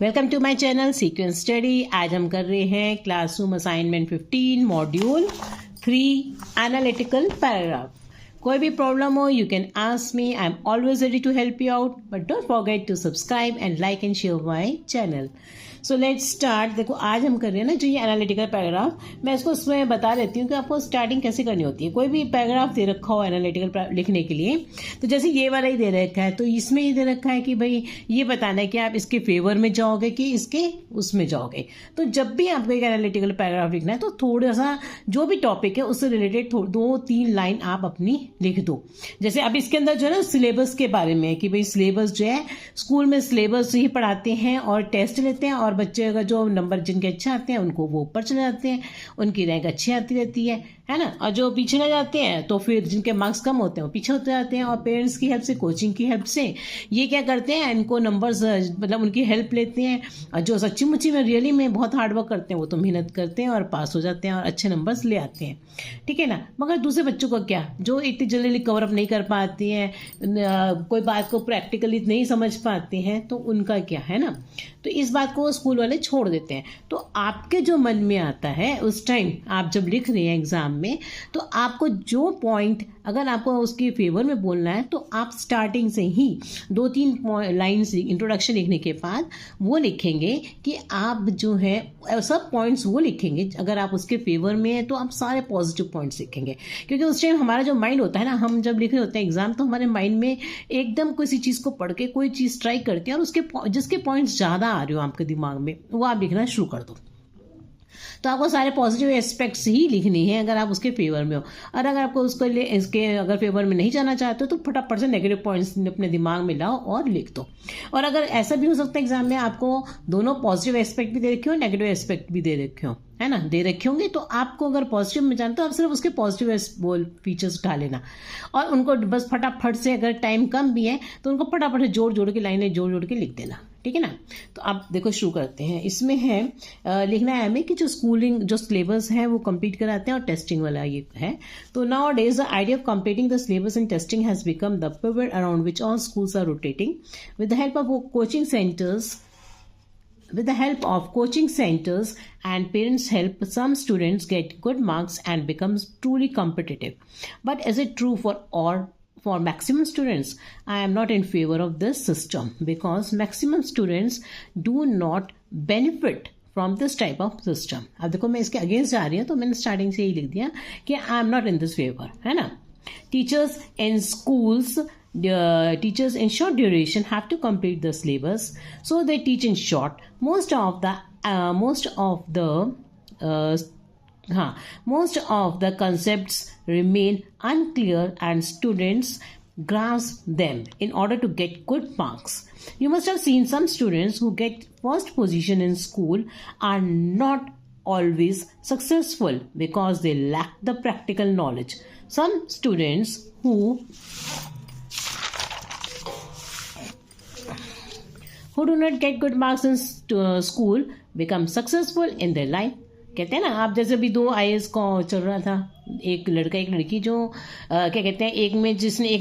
Welcome to my channel sequence study. आज हम कर रहे हैं classroom assignment 15 module 3 analytical paragraph. कोई भी प्रॉब्लम हो you can ask me, I am always ready to help you out, but don't forget to subscribe and like and share my channel. So let's start. देखो आज हम कर रहे हैं ना जो ये एनालिटिकल पैराग्राफ, मैं इसको उसमें बता देती हूँ कि आपको स्टार्टिंग कैसे करनी होती है। कोई भी पैराग्राफ दे रखा हो एनालिटिकल लिखने के लिए, तो जैसे ये वाला ही दे रखा है, तो इसमें ये दे रखा है कि भाई ये बताना है कि आप इसके फेवर में जाओगे कि इसके उसमें जाओगे। तो जब भी आपको एक एनालिटिकल पैराग्राफ लिखना है तो थोड़ा सा जो भी टॉपिक है उससे रिलेटेड 2-3 लाइन आप अपनी लिख दो। जैसे अब इसके अंदर जो है ना सिलेबस के बारे में कि भाई सिलेबस जो है स्कूल में सिलेबस ही पढ़ाते हैं और टेस्ट लेते हैं, और बच्चे का जो नंबर जिनके अच्छे आते हैं उनको वो ऊपर चले जाते हैं, उनकी रैंक अच्छी आती रहती है ना। और जो पीछे रह जाते हैं तो फिर जिनके मार्क्स कम होते हैं वो पीछे होते जाते हैं। और पेरेंट्स की हेल्प से, कोचिंग की हेल्प से ये क्या करते हैं, इनको नंबर्स मतलब उनकी हेल्प लेते हैं। और जो सच्ची मुच्ची में रियली में बहुत हार्ड वर्क करते हैं वो तो मेहनत करते हैं और पास हो जाते हैं और अच्छे नंबर्स ले आते हैं, ठीक है ना। मगर दूसरे बच्चों का क्या, जो इतनी जल्दी कवर अप नहीं कर पाती हैं, कोई बात को प्रैक्टिकली नहीं समझ पाते हैं, तो उनका क्या है ना। तो इस बात को स्कूल वाले छोड़ देते हैं। तो आपके जो मन में आता है उस टाइम आप जब लिख रहे हैं एग्जाम में, तो आपको जो पॉइंट अगर आपको उसके फेवर में बोलना है तो आप स्टार्टिंग से ही 2-3 लाइन्स इंट्रोडक्शन लिखने के बाद वो लिखेंगे कि आप जो है सब पॉइंट्स वो लिखेंगे। अगर आप उसके फेवर में हैं तो आप सारे पॉजिटिव पॉइंट्स लिखेंगे, क्योंकि उस टाइम हमारा जो माइंड होता है ना, हम जब लिख रहे होते हैं एग्जाम तो हमारे माइंड में एकदम किसी चीज़ को पढ़ के कोई चीज़ ट्राई करते हैं और उसके जिसके पॉइंट्स ज़्यादा आ रहे हो आपके दिमाग में वो आप लिखना शुरू कर दो। तो आपको सारे पॉजिटिव एस्पेक्ट्स ही लिखने हैं अगर आप उसके फेवर में हो। और अगर आपको उसको इसके अगर फेवर में नहीं जाना चाहते हो तो फटाफट से नेगेटिव पॉइंट्स अपने दिमाग में लाओ और लिख दो। और अगर ऐसा भी हो सकता है एग्जाम में आपको दोनों पॉजिटिव एस्पेक्ट भी दे रखे हो, नेगेटिव एस्पेक्ट भी दे रखे हो, है ना, दे रखे होंगे। तो आपको अगर पॉजिटिव में जानते हो आप सिर्फ उसके पॉजिटिव फीचर्स उठा लेना और उनको बस फटाफट से, अगर टाइम कम भी है तो उनको फटाफट से जोड़ जोड़ के लाइनें जोड़ जोड़ के लिख देना, ठीक है ना। तो आप देखो शुरू करते हैं। इसमें है लिखना है हमें कि जो स्कूलिंग जो सिलेबस है वो कंप्लीट कराते हैं और टेस्टिंग वाला ये है। तो nowadays the idea of completing the syllabus and testing has become the pivot around which all schools are rotating with the help of coaching centres. With the help of coaching centers and parents' help, some students get good marks and becomes truly competitive. But is it true for all? For maximum students? I am not in favor of this system because maximum students do not benefit from this type of system. अब देखो मैं इसके against जा रही हूँ तो मैंने starting से ही लिख दिया कि I am not in this favor, है ना। Teachers in schools, teachers in short duration have to complete the syllabus, so they teach in short. Most of the concepts remain unclear and students grasp them in order to get good marks. You must have seen some students who get first position in school are not always successful because they lack the practical knowledge. Some students who do not get good marks in school become successful in their life. कहते हैं ना, आप जैसे भी 2 IAS का चल रहा था, एक लड़का एक लड़की, जो क्या कहते हैं एक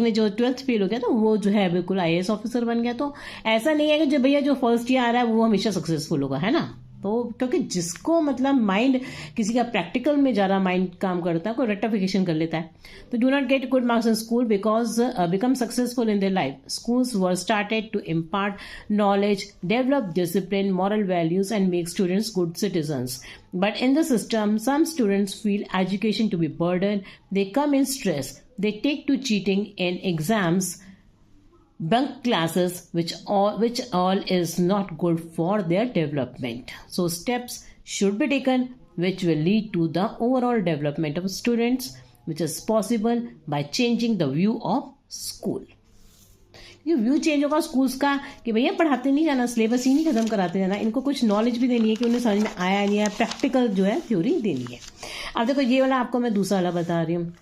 ने जो 12th फेल हो गया तो वो जो है बिल्कुल IAS ऑफिसर बन गया। तो ऐसा नहीं है कि जो भैया जो फर्स्ट ईयर आ रहा है वो हमेशा सक्सेसफुल होगा, है ना। तो क्योंकि जिसको मतलब माइंड किसी का प्रैक्टिकल में ज़्यादा माइंड काम करता है, कोई रेक्टिफिकेशन कर लेता है। तो do not get good marks in school because become successful in their life. Schools were started to impart knowledge, develop discipline, moral values and make students good citizens. But in the system, some students feel education to be burden. They come in stress. They take to cheating in exams, bunk classes, which all is not good for their development. So steps should be taken which will lead to the overall development of students, which is possible by changing the view of school. ये view change होगा schools का कि भैया पढ़ाते नहीं जाना, syllabus ही नहीं खत्म कराते जाना, इनको कुछ नॉलेज भी देनी है कि उन्हें समझ में आया नहीं है, प्रैक्टिकल जो है थ्योरी देनी है। अब देखो ये वाला आपको मैं दूसरा वाला बता रही हूँ,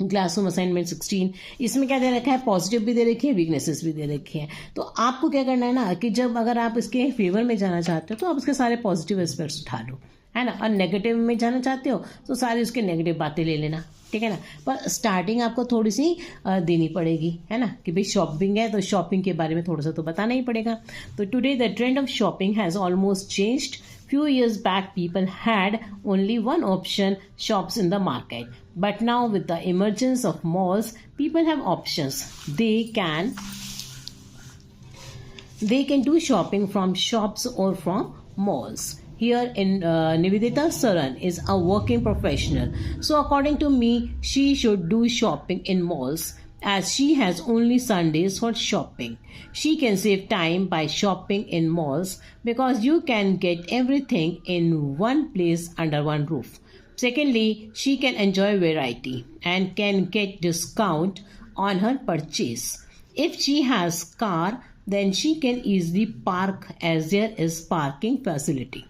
क्लासरूम असाइनमेंट 16। इसमें क्या दे रखा है, पॉजिटिव भी दे रखे हैं, वीकनेसेस भी दे रखे हैं। तो आपको क्या करना है ना कि जब अगर आप इसके फेवर में जाना चाहते हो तो आप उसके सारे पॉजिटिव एस्पेक्ट्स उठा लो, है ना। और नेगेटिव में जाना चाहते हो तो सारी उसके नेगेटिव बातें ले लेना, ठीक है ना। पर स्टार्टिंग आपको थोड़ी सी देनी पड़ेगी, है ना, कि भाई शॉपिंग है तो शॉपिंग के बारे में थोड़ा सा तो बताना ही पड़ेगा। तो today the trend of shopping has almost changed. Few years back, people had only one option, shops in the market. But now with the emergence of malls, people have options. They can do shopping from shops or from malls. Here in Nivedita Saran is a working professional. So according to me, she should do shopping in malls as she has only Sundays for shopping. She can save time by shopping in malls because you can get everything in one place under one roof. Secondly, she can enjoy variety and can get discount on her purchase. If she has car, then she can easily park as there is parking facility.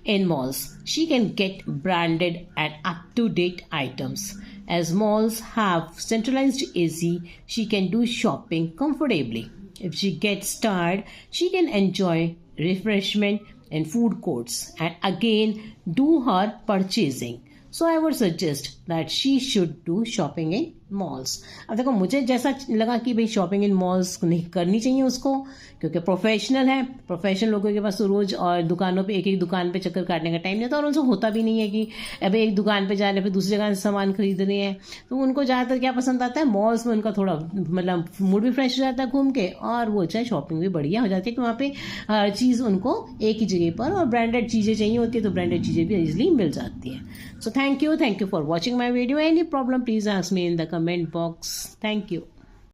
In malls, she can get branded and up-to-date items. As malls have centralized AC, she can do shopping comfortably. If she gets tired, she can enjoy refreshment in food courts and again do her purchasing. So I would suggest that she should do shopping in malls. अब देखो मुझे जैसा लगा कि भाई shopping इन malls नहीं करनी चाहिए उसको, क्योंकि प्रोफेशनल है, प्रोफेशनल लोगों के पास तो रोज और दुकानों पे एक एक दुकान पे चक्कर काटने का टाइम नहीं होता, और उनसे होता भी नहीं है कि अभी एक दुकान पे जा रहे फिर दूसरी जगह से सामान खरीद रहे हैं। तो उनको ज़्यादातर क्या पसंद आता है, मॉल्स में उनका थोड़ा मतलब मूड भी फ्रेश हो जाता है घूम के, और वो चाहे शॉपिंग भी बढ़िया हो जाती है कि वहाँ पे हर चीज़ उनको एक ही जगह पर, और ब्रांडेड चीज़ें चाहिए होती है तो ब्रांडेड चीज़ें भी ईजिली मिल जाती है। So thank you for watching my video. Any problem, please ask me in the comment box. Thank you.